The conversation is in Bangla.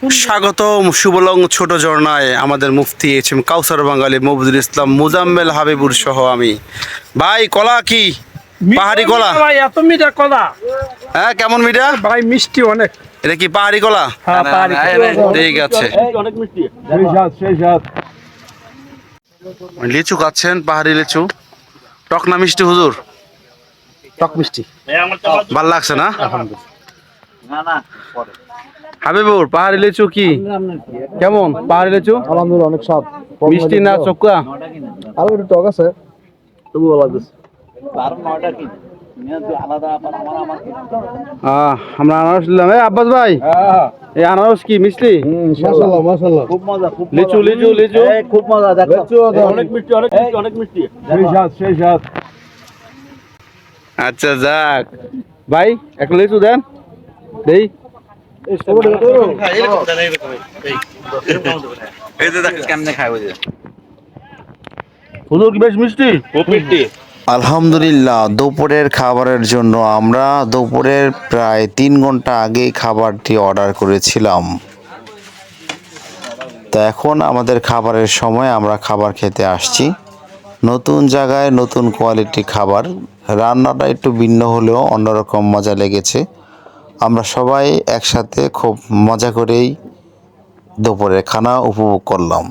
স্বাগতম শুভলং ছোট ঝর্ণায় আমাদের মুফতি এইচ.এম কাউসার বাঙালি মফিজুল ইসলাম মুজাম্মেল হাবিবুর সহ আমি। ভাই কলা কি পাহাড়ি কলা? ভাই এত মিঠা কলা হ্যাঁ কেমন মিঠা ভাই, মিষ্টি অনেক। এটা কি পাহাড়ি কলা? হ্যাঁ পাহাড়ি ঠিক আছে। অনেক মিষ্টি। লিচু খাচ্ছেন, পাহাড়ি লিচু টক না মিষ্টি হুজুর? টক মিষ্টি। ভাল লাগছে না? হাবিবুর পাহাড়ি লিচু কি কেমন? পাহাড়ি লিচু আলহামদুলিল্লাহ অনেক স্বাদ। মিষ্টি না চোখা? আরো একটু টক আছে, তবু ভালো লাগছে। আমরা আনারস নিলাম। আব্বাস ভাই এই আনারস কি মিষ্টি? মাশাআল্লাহ মাশাআল্লাহ, খুব মজা, খুব লিচু লিচু লিচু খুব মজা। দেখো অনেক মিষ্টি, অনেক মিষ্টি, অনেক মিষ্টি। সেই স্বাদ। আচ্ছা যাক ভাই একটা লিচু দেন দেই। হুজুর কি বেশ মিষ্টি? খুব মিষ্টি। আলহামদুলিল্লাহ, দুপুরের খাবারের জন্য আমরা দুপুরের প্রায় 3 ঘন্টা আগেই খাবারটি অর্ডার করেছিলাম। তো এখন আমাদের খাবারের সময়, আমরা খাবার খেতে আসছি। নতুন জায়গায় নতুন কোয়ালিটি খাবার, রান্নাটা একটু ভিন্ন হলেও অন্যরকম মজা লেগেছে। আমরা সবাই একসাথে খুব মজা করেই দুপুরের খানা উপভোগ করলাম।